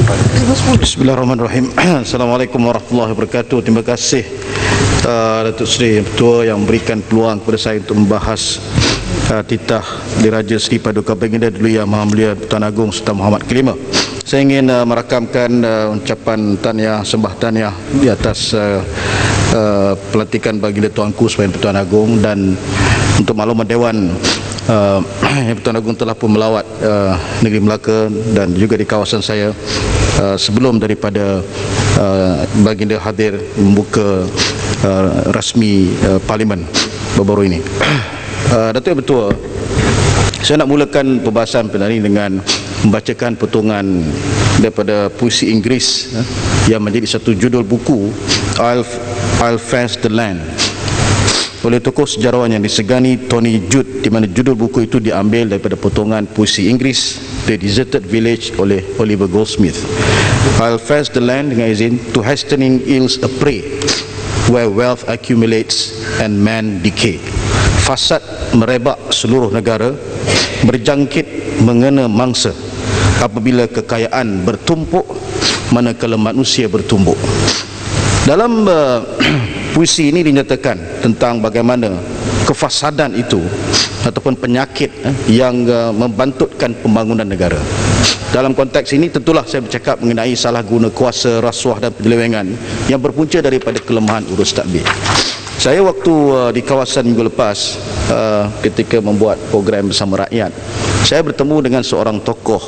Bismillahirrahmanirrahim. Assalamualaikum warahmatullahi wabarakatuh. Terima kasih Datuk Seri Ketua yang memberikan peluang kepada saya untuk membahas titah Diraja Seri Paduka Baginda Duli Yang Maha Mulia Tuan Agong Sultan Muhammad ke-5. Saya ingin merakamkan ucapan tahniah, sembah tahniah di atas pelantikan Baginda Tuanku sebagai Tuan Agong, dan untuk maklumat Dewan, Tuan Agong telah pun melawat negeri Melaka dan juga di kawasan saya sebelum daripada Baginda hadir membuka rasmi Parlimen baru-baru ini. Datuk Yang Bertuah, saya nak mulakan perbahasan pada hari ini dengan membacakan potongan daripada puisi Inggeris yang menjadi satu judul buku, I'll Fence the Land, oleh tokoh sejarawan yang disegani Tony Judd, di mana judul buku itu diambil daripada potongan puisi Inggeris The Deserted Village oleh Oliver Goldsmith. I'll fence the land, dengan izin, to hastening ills a prey, where wealth accumulates and man decay. Fasad merebak seluruh negara, berjangkit mengena mangsa, apabila kekayaan bertumpuk manakala manusia bertumbuk. Dalam puisi ini dinyatakan tentang bagaimana kefasadan itu ataupun penyakit yang membantutkan pembangunan negara. Dalam konteks ini tentulah saya bercakap mengenai salah guna kuasa, rasuah dan penyelewengan yang berpunca daripada kelemahan urus tadbir. Saya waktu di kawasan minggu lepas ketika membuat program bersama rakyat, saya bertemu dengan seorang tokoh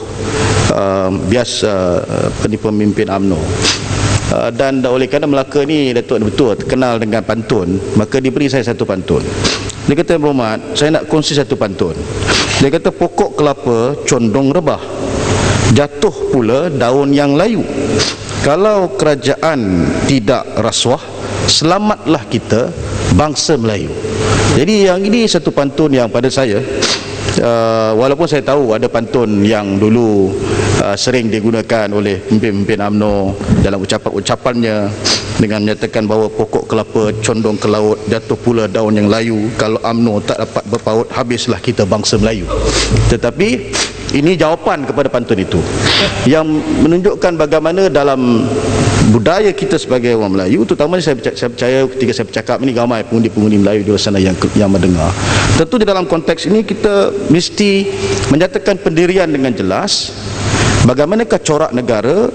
biasa, pemimpin UMNO. Dan oleh kerana Melaka ni Datuk betul terkenal dengan pantun, maka diberi saya satu pantun. Dia kata, Muhammad, saya nak kongsi satu pantun. Dia kata, pokok kelapa condong rebah, jatuh pula daun yang layu. Kalau kerajaan tidak rasuah, selamatlah kita bangsa Melayu. Jadi yang ini satu pantun yang pada saya, walaupun saya tahu ada pantun yang dulu sering digunakan oleh pemimpin-pemimpin UMNO dalam ucapan-ucapannya dengan menyatakan bahawa pokok kelapa condong ke laut, jatuh pula daun yang layu, kalau UMNO tak dapat berpaut, habislah kita bangsa Melayu. Tetapi ini jawapan kepada pantun itu yang menunjukkan bagaimana dalam budaya kita sebagai orang Melayu, terutamanya saya percaya ketika saya bercakap ini ramai pengundi-pengundi Melayu di luar sana yang mendengar. Tentu di dalam konteks ini kita mesti menyatakan pendirian dengan jelas bagaimanakah corak negara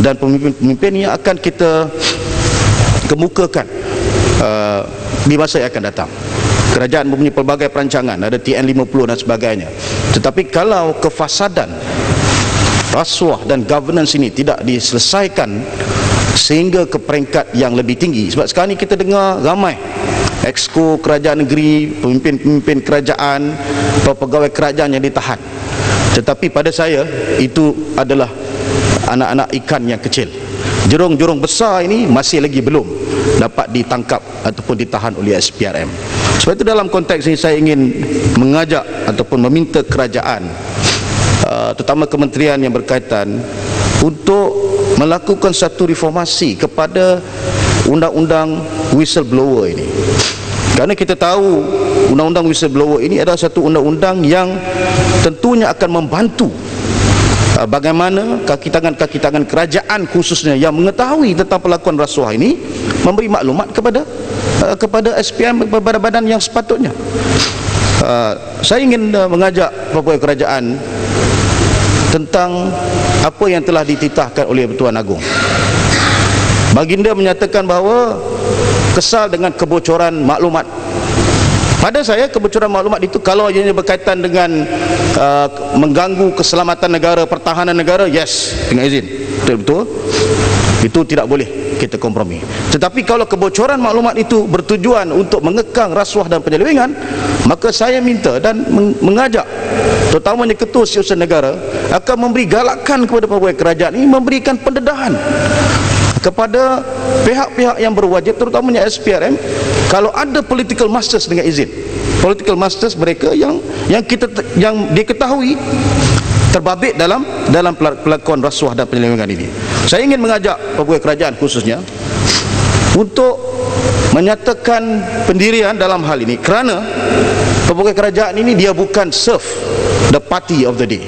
dan pemimpin-pemimpin yang akan kita kemukakan di masa yang akan datang. Kerajaan mempunyai pelbagai perancangan, ada TN50 dan sebagainya. Tetapi kalau kefasadan, rasuah dan governance ini tidak diselesaikan sehingga ke peringkat yang lebih tinggi, sebab sekarang ini kita dengar ramai exco kerajaan negeri, pemimpin-pemimpin kerajaan, pegawai kerajaan yang ditahan. Tetapi pada saya itu adalah anak-anak ikan yang kecil. Jurung-jurung besar ini masih lagi belum dapat ditangkap ataupun ditahan oleh SPRM. Sebab itu dalam konteks ini saya ingin mengajak ataupun meminta kerajaan, terutama kementerian yang berkaitan, untuk melakukan satu reformasi kepada undang-undang whistleblower ini. Kerana kita tahu undang-undang whistleblower ini adalah satu undang-undang yang tentunya akan membantu bagaimana kaki tangan kerajaan khususnya yang mengetahui tentang pelakuan rasuah ini memberi maklumat kepada SPM, kepada badan yang sepatutnya. Saya ingin mengajak pegawai kerajaan tentang apa yang telah dititahkan oleh Tuan Agong. Baginda menyatakan bahawa kesal dengan kebocoran maklumat. Pada saya, kebocoran maklumat itu kalau ianya berkaitan dengan mengganggu keselamatan negara, pertahanan negara, yes, dengan izin, betul-betul itu tidak boleh kita kompromi. Tetapi kalau kebocoran maklumat itu bertujuan untuk mengekang rasuah dan penyelewengan, maka saya minta dan mengajak terutamanya Ketua Setiausaha Negara akan memberi galakan kepada pegawai kerajaan ini, memberikan pendedahan kepada pihak-pihak yang berwajib, terutamanya SPRM, kalau ada political masters, dengan izin, political masters mereka yang diketahui terbabit dalam pelakuan rasuah dan penyelewengan ini. Saya ingin mengajak pegawai kerajaan khususnya untuk menyatakan pendirian dalam hal ini, kerana pegawai kerajaan ini dia bukan serve the party of the day.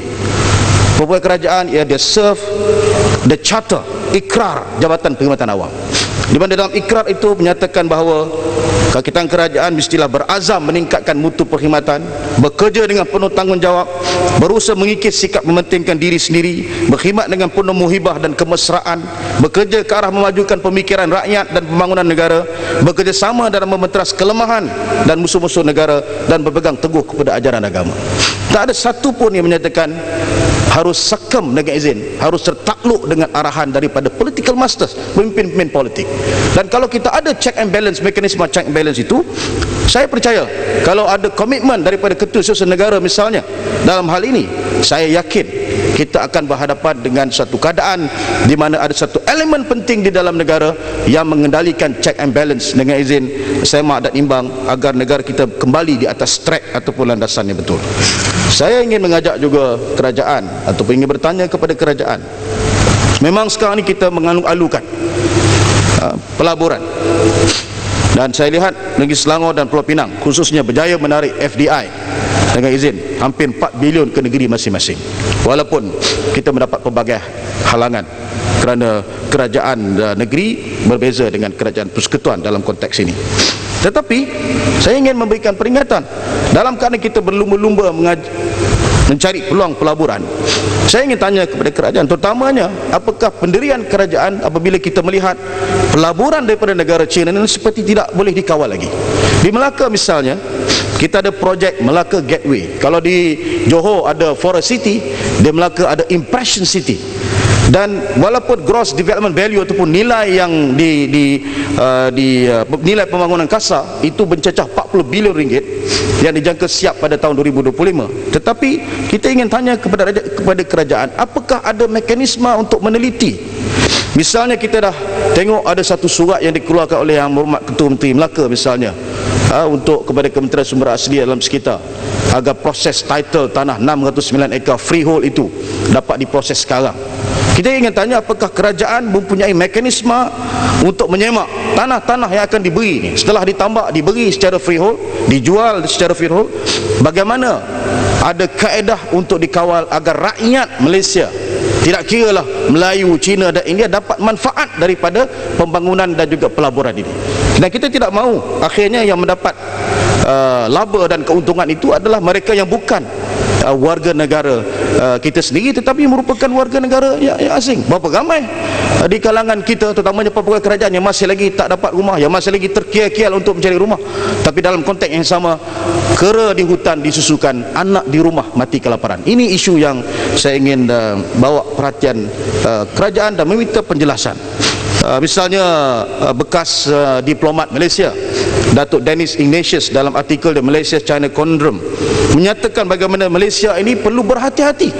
Pegawai kerajaan dia serve the charter, ikrar Jabatan Perkhidmatan Awam, di mana dalam ikrar itu menyatakan bahawa kakitan kerajaan mestilah berazam meningkatkan mutu perkhidmatan, bekerja dengan penuh tanggungjawab, berusaha mengikis sikap mementingkan diri sendiri, berkhidmat dengan penuh muhibah dan kemesraan, bekerja ke arah memajukan pemikiran rakyat dan pembangunan negara, bekerjasama dalam mementeras kelemahan dan musuh-musuh negara, dan berpegang teguh kepada ajaran agama. Tak ada satu pun yang menyatakan harus sekam dengan izin, harus tertakluk dengan arahan daripada political masters, pemimpin-pemimpin politik. Dan kalau kita ada check and balance, mekanisme check and balance itu, saya percaya kalau ada komitmen daripada ketua setiausaha negara misalnya dalam hal ini, saya yakin kita akan berhadapan dengan satu keadaan di mana ada satu elemen penting di dalam negara yang mengendalikan check and balance dengan izin, semak dan imbang, agar negara kita kembali di atas track ataupun landasan yang betul. Saya ingin mengajak juga kerajaan ataupun ingin bertanya kepada kerajaan, memang sekarang ini kita mengalung-alungkan pelaburan, dan saya lihat Negeri Selangor dan Pulau Pinang khususnya berjaya menarik FDI dengan izin hampir 4 bilion ke negeri masing-masing, walaupun kita mendapat pelbagai halangan kerana kerajaan negeri berbeza dengan kerajaan persekutuan dalam konteks ini. Tetapi saya ingin memberikan peringatan, dalam keadaan kita berlumba-lumba mencari peluang pelaburan, saya ingin tanya kepada kerajaan, terutamanya apakah pendirian kerajaan apabila kita melihat pelaburan daripada negara China ini seperti tidak boleh dikawal lagi. Di Melaka misalnya, kita ada projek Melaka Gateway. Kalau di Johor ada Forest City, di Melaka ada Impression City. Dan walaupun gross development value ataupun nilai yang nilai pembangunan kasar itu mencecah 40 bilion ringgit yang dijangka siap pada tahun 2025, tetapi kita ingin tanya kepada kerajaan, apakah ada mekanisme untuk meneliti? Misalnya kita dah tengok ada satu surat yang dikeluarkan oleh Yang Berhormat Ketua Menteri Melaka misalnya, untuk kepada Kementerian Sumber Asli Alam Sekitar agar proses title tanah 609 ekar freehold itu dapat diproses sekarang. Kita ingin tanya, apakah kerajaan mempunyai mekanisme untuk menyemak tanah-tanah yang akan diberi ini, setelah ditambak diberi secara freehold, dijual secara freehold, bagaimana ada kaedah untuk dikawal agar rakyat Malaysia, tidak kiralah Melayu, Cina dan India, dapat manfaat daripada pembangunan dan juga pelaburan ini. Dan kita tidak mahu akhirnya yang mendapat laba dan keuntungan itu adalah mereka yang bukan warga negara kita sendiri, tetapi merupakan warga negara yang asing. Berapa ramai di kalangan kita, terutamanya pegawai kerajaan yang masih lagi tak dapat rumah, yang masih lagi terkial-kial untuk mencari rumah, tapi dalam konteks yang sama, kera di hutan disusukan, anak di rumah mati kelaparan. Ini isu yang saya ingin bawa perhatian kerajaan dan meminta penjelasan. Misalnya bekas diplomat Malaysia Datuk Dennis Ignatius dalam artikel The Malaysia-China Conundrum menyatakan bagaimana Malaysia ini perlu berhati-hati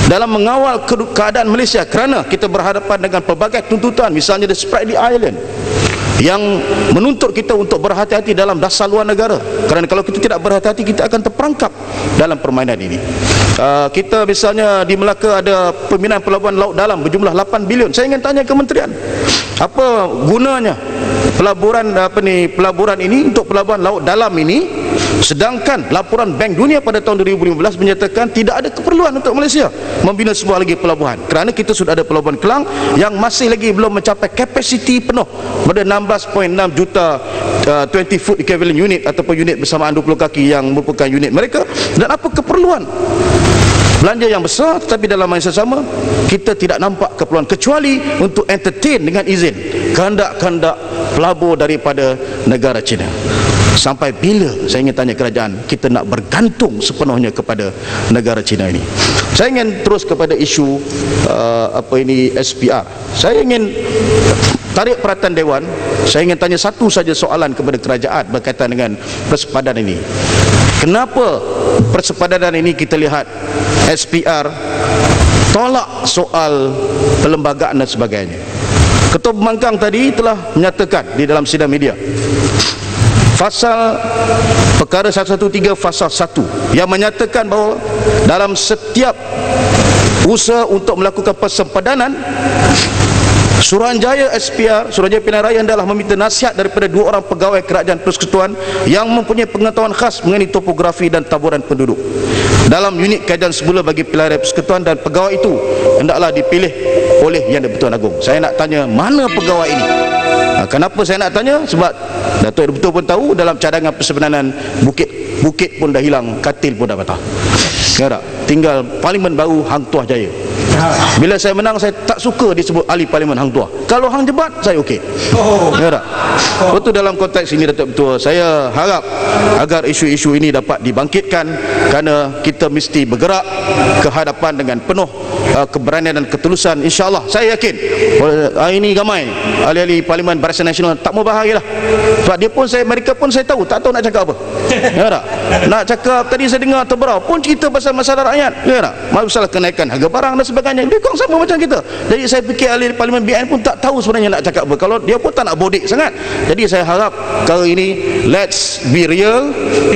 dalam mengawal keadaan Malaysia, kerana kita berhadapan dengan pelbagai tuntutan, misalnya The Spratly Island, yang menuntut kita untuk berhati-hati dalam dasar luar negara, kerana kalau kita tidak berhati-hati kita akan terperangkap dalam permainan ini. Kita misalnya di Melaka ada pembinaan pelabuhan laut dalam berjumlah 8 bilion. Saya ingin tanya kementerian, apa gunanya pelaburan ini untuk pelabuhan laut dalam ini, sedangkan laporan Bank Dunia pada tahun 2015 menyatakan tidak ada keperluan untuk Malaysia membina sebuah lagi pelabuhan, kerana kita sudah ada pelabuhan Kelang yang masih lagi belum mencapai kapasiti penuh pada 16.6 juta 20 foot equivalent unit ataupun unit bersamaan 20 kaki yang merupakan unit mereka. Dan apa keperluan belanja yang besar, tetapi dalam masa sama kita tidak nampak keperluan kecuali untuk entertain dengan izin kehendak-kehendak pelabur daripada negara China. Sampai bila, saya ingin tanya kerajaan, kita nak bergantung sepenuhnya kepada negara China ini? Saya ingin terus kepada isu SPR. Saya ingin tarik perhatian Dewan. Saya ingin tanya satu saja soalan kepada kerajaan berkaitan dengan persepadanan ini. Kenapa persepadanan ini kita lihat SPR tolak soal perlembagaan dan sebagainya? Ketua Pembangkang tadi telah menyatakan di dalam sidang media, Fasal Perkara 113 Fasal 1 yang menyatakan bahawa dalam setiap usaha untuk melakukan persepadanan, Suruhanjaya SPR, Suruhanjaya Pilihan Raya adalah meminta nasihat daripada 2 orang pegawai kerajaan persekutuan yang mempunyai pengetahuan khas mengenai topografi dan taburan penduduk dalam unit kajian semula bagi pilihan raya persekutuan, dan pegawai itu hendaklah dipilih oleh Yang di-Pertuan Agong. Saya nak tanya, mana pegawai ini? Kenapa saya nak tanya? Sebab Datuk Yang di-Pertuan pun tahu, dalam cadangan Persebelanan bukit pun dah hilang, katil pun dah patah. Ya tak? Tinggal Parlimen baru Hang Tuah Jaya. Bila saya menang, saya tak suka disebut ahli Parlimen Hang Tuah. Kalau Hang Jebat, saya okey. Ya tak? Betul, dalam konteks ini Datuk Ketua, saya harap agar isu-isu ini dapat dibangkitkan, kerana kita mesti bergerak ke hadapan dengan penuh keberanian dan ketulusan. InsyaAllah saya yakin hari ini ramai ahli-ahli Parlimen Barisan Nasional tak mau bahagilah. Sebab dia pun, mereka pun saya tahu tak tahu nak cakap apa. Ya tak? Nak cakap, tadi saya dengar Terberau pun cerita pasal masalah rakyat. Ya tak? Masalah kenaikan harga barang dan sebagainya. Dia kong sama macam kita. Jadi saya fikir ahli Parlimen BN pun tak tahu sebenarnya nak cakap apa. Kalau dia pun tak nak bodik sangat. Jadi saya harap kali ini let's be real.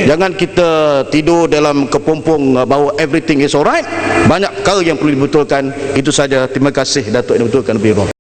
Jangan kita tidur dalam kepompong bahawa everything is alright. Banyak perkara yang perlu dibetulkan. Itu saja. Terima kasih Datuk Yang di-Pertuan Agong.